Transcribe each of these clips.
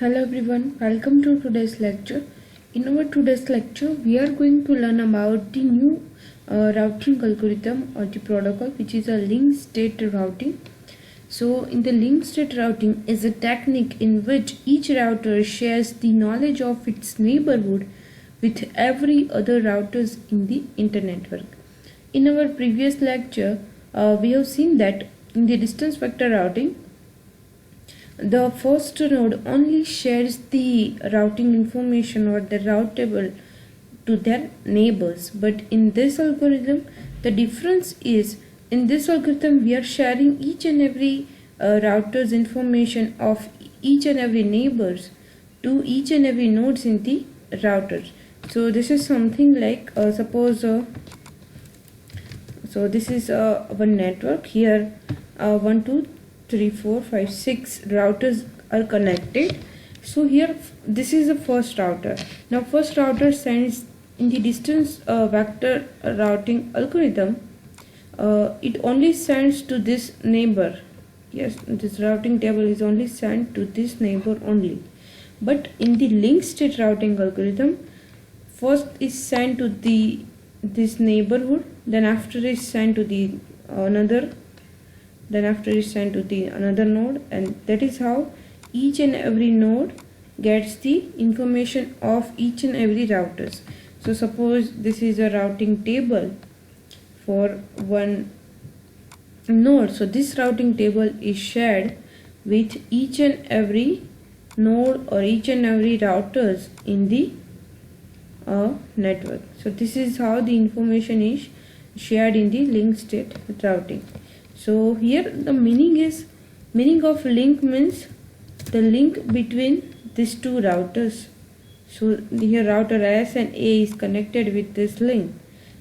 Hello everyone, welcome to today's lecture. In our today's lecture, we are going to learn about the new routing algorithm or the protocol, which is a link state routing. So in the link state routing is a technique in which each router shares the knowledge of its neighborhood with every other routers in the internet. In our previous lecture, we have seen that in the distance vector routing, the first node only shares the routing information or the route table to their neighbors. But in this algorithm, the difference is in this algorithm we are sharing each and every router's information of each and every neighbors to each and every nodes in the router. So this is something like suppose so this is one network here, 1 2 3 4 5 6 routers are connected. So here this is the first router. Now first router sends in the distance vector routing algorithm, it only sends to this neighbor. Yes, this routing table is only sent to this neighbor only. But in the link state routing algorithm, first is sent to this neighborhood, then after is sent to the another, then after is sent to the another node, and that is how each and every node gets the information of each and every routers. So suppose this is a routing table for one node, so this routing table is shared with each and every node or each and every routers in the network. So this is how the information is shared in the link state routing. So here the meaning of link means the link between these two routers. So here router S and A is connected with this link.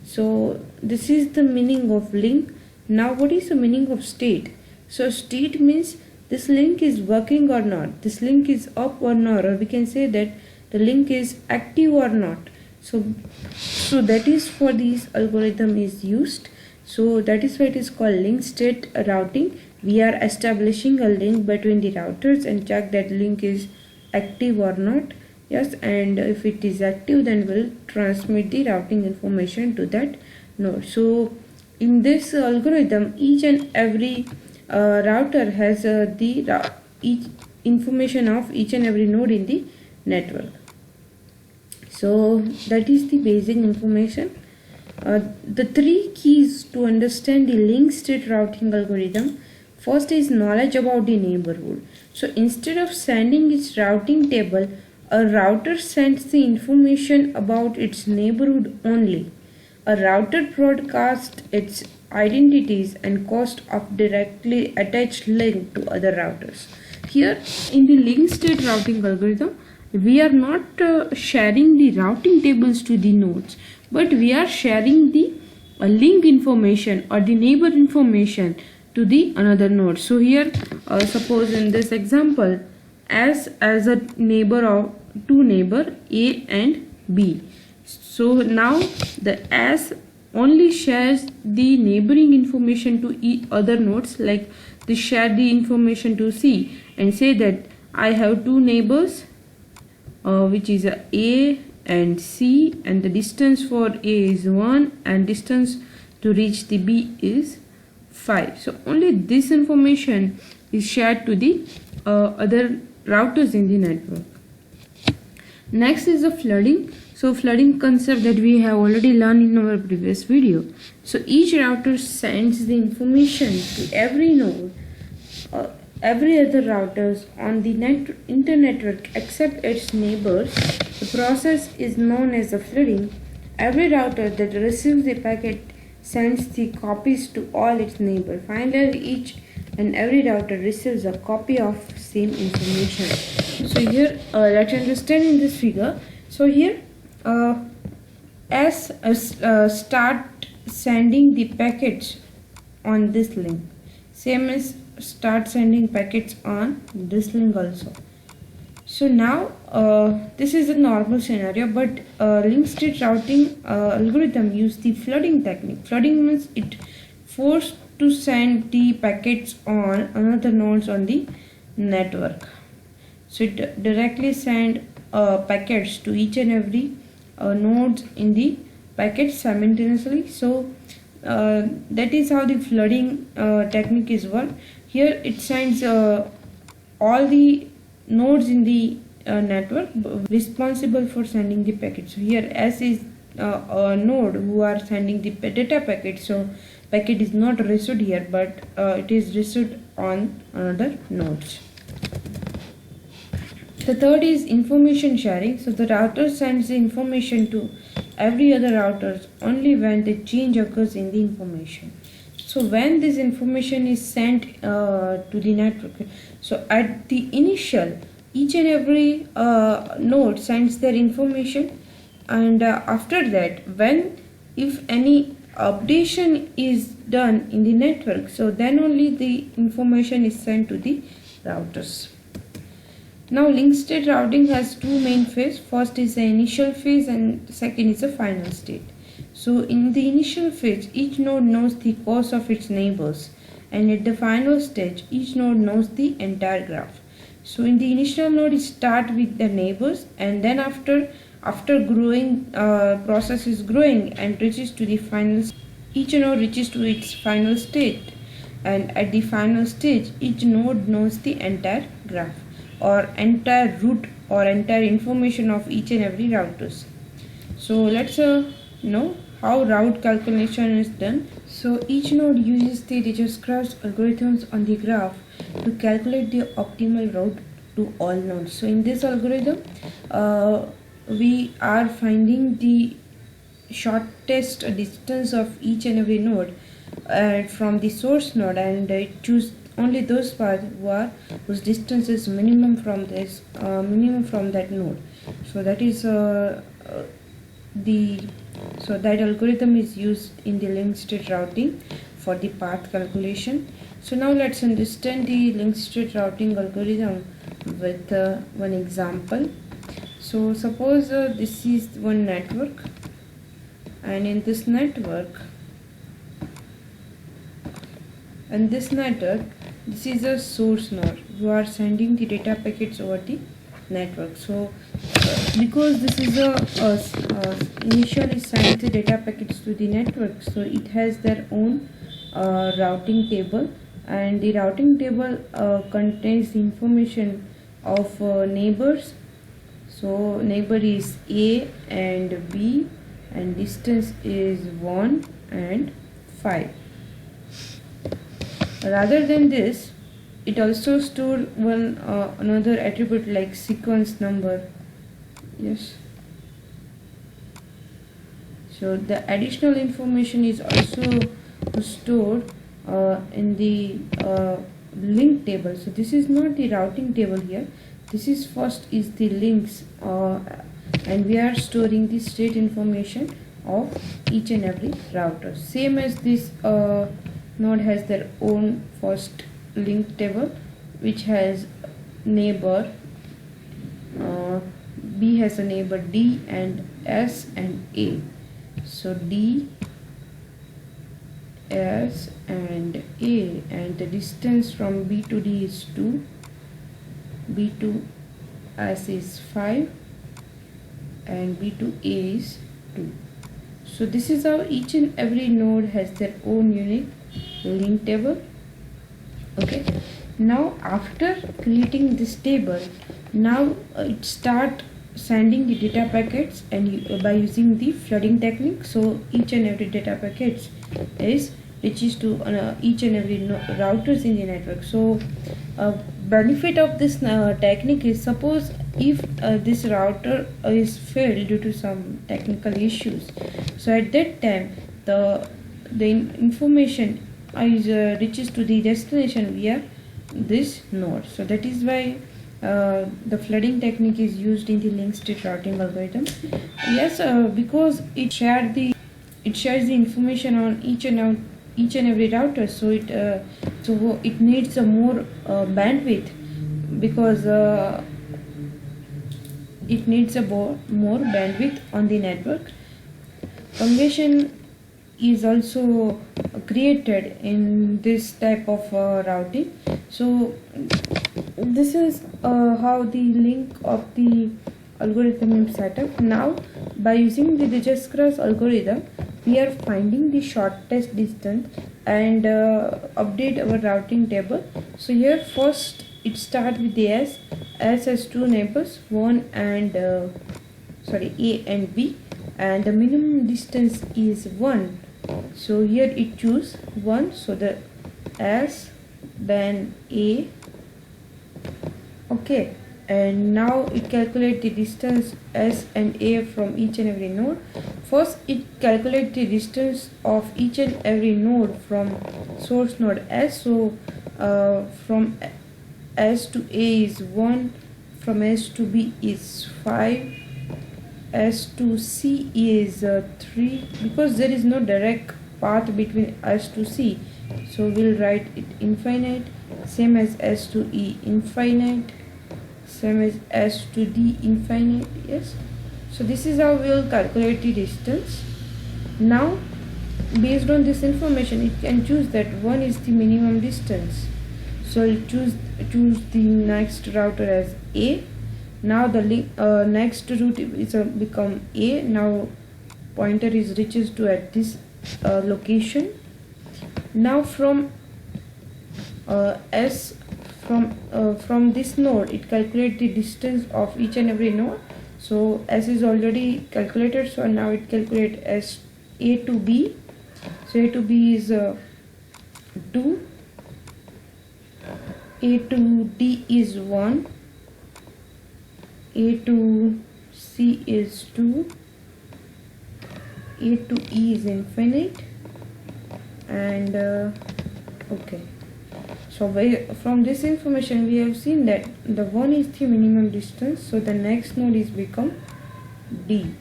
So this is the meaning of link. Now what is the meaning of state? So state means this link is working or not, this link is up or not, or we can say that the link is active or not. So that is for this algorithm is used. So that is why it is called link state routing. We are establishing a link between the routers and check that link is active or not. Yes, and if it is active, then we'll transmit the routing information to that node. So in this algorithm, each and every router has each information of each and every node in the network. So that is the basic information. The three keys to understand the link state routing algorithm. First is knowledge about the neighborhood. So instead of sending its routing table, a router sends the information about its neighborhood only. A router broadcasts its identities and cost of directly attached link to other routers. Here in the link state routing algorithm, we are not sharing the routing tables to the nodes, but we are sharing the link information or the neighbor information to the another node. So here suppose in this example, as a neighbor of two neighbor A and B. So now the S only shares the neighboring information to each other nodes, like they share the information to C and say that I have two neighbors which is A and C, and the distance for A is 1 and distance to reach the B is 5. So only this information is shared to the other routers in the network. Next is the flooding. So flooding concept that we have already learned in our previous video. So each router sends the information to every node, every other routers on the internetwork except its neighbors. The process is known as the flooding. Every router that receives the packet sends the copies to all its neighbors. Finally, each and every router receives a copy of same information. So here let's understand in this figure. So here S start sending the packets on this link, same as start sending packets on this link also. So now this is a normal scenario, but link state routing algorithm use the flooding technique. Flooding means it forced to send the packets on another nodes on the network. so it directly send packets to each and every nodes in the packet simultaneously. So that is how the flooding technique is worked. Here it sends all the nodes in the network responsible for sending the packet. So here S is a node who are sending the data packet, so packet is not received here, but it is received on another nodes. The third is information sharing. So the router sends the information to every other routers only when the change occurs in the information. So when this information is sent to the network, so at the initial, each and every node sends their information, and after that, when if any updation is done in the network, so then only the information is sent to the routers. Now link state routing has two main phases. First is the initial phase and second is the final state. So in the initial phase, each node knows the course of its neighbors, and at the final stage, each node knows the entire graph. So in the initial node, it starts with the neighbors, and then after growing, process is growing and reaches to the final. Each node reaches to its final state, and at the final stage, each node knows the entire graph or entire route or entire information of each and every routers. So let's know how route calculation is done. So each node uses the Dijkstra's algorithms on the graph to calculate the optimal route to all nodes. So in this algorithm, we are finding the shortest distance of each and every node from the source node, and choose only those paths whose distance is minimum from that node. So that is that algorithm is used in the linked state routing for the path calculation. So now let's understand the linked state routing algorithm with one example. So suppose this is one network, and in this network, this is a source node who are sending the data packets over the network. So because this is initially sent the data packets to the network, so it has their own routing table, and the routing table contains the information of neighbors. So neighbor is A and B, and distance is 1 and 5. Rather than this, it also stores another attribute like sequence number. Yes. So the additional information is also stored in the link table. So this is not the routing table here. This is first is the links, and we are storing the state information of each and every router. Same as this node has their own first link table, which has neighbor B has a neighbor D and S and A. So D, S and A, and the distance from B to D is 2, B to S is 5, and B to A is 2. So this is how each and every node has their own unique link table. Okay, now after creating this table, now it start sending the data packets, and by using the flooding technique, so each and every data packets is reaches to each and every routers in the network. So benefit of this technique is, suppose if this router is failed due to some technical issues, so at that time the information is reaches to the destination via this node. So that is why the flooding technique is used in the linked state routing algorithm. Yes, because it shares the information on each and every router, so it needs a more bandwidth, because it needs a more bandwidth on the network. Congestion is also created in this type of routing. So this is how the link of the algorithm is set up. Now by using the Dijkstra's algorithm, we are finding the shortest distance and update our routing table. So here first it starts with the S has two neighbors, one and A and B, and the minimum distance is 1. So here it choose 1, so the S then A. Okay, and now it calculate the distance S and A from each and every node. First it calculate the distance of each and every node from source node S. So from S to A is 1, from S to B is 5, S to C is 3, because there is no direct path between S to C, so we'll write it infinite. Same as S to E, infinite. Same as S to D, infinite. Yes, so this is how we'll calculate the distance. Now based on this information, it can choose that 1 is the minimum distance, so it choose the next router as A. Now the next route is become A. Now pointer is reaches to at this location. Now from from this node, it calculate the distance of each and every node. So S is already calculated, so now it calculate S A to B. So A to B is 2, A to D is 1, A to C is 2, A to E is infinite, and okay. So from this information we have seen that the 1 is the minimum distance, so the next node is become D.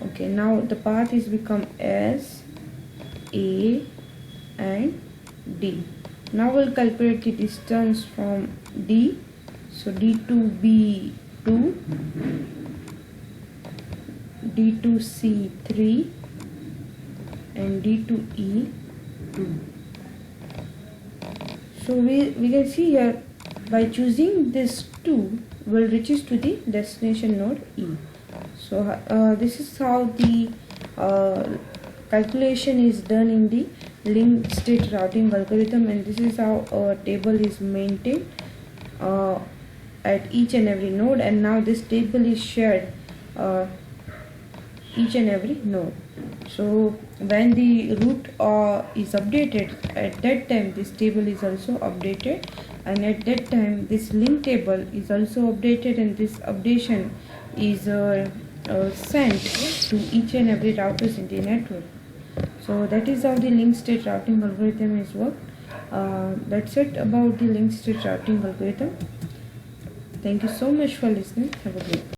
Okay, now the path is become S, A and D. Now we'll calculate the distance from D. So D to B 2, D to C 3 and D to E 2. So we can see here, by choosing this 2 will reaches to the destination node E. So this is how the calculation is done in the linked state routing algorithm, and this is how a table is maintained at each and every node. And now this table is shared each and every node. So when the root is updated, at that time this table is also updated, and at that time this link table is also updated, and this updation is sent to each and every routers in the network. So that is how the link state routing algorithm is worked. That's it about the link state routing algorithm. Thank you so much for listening. Have a great day.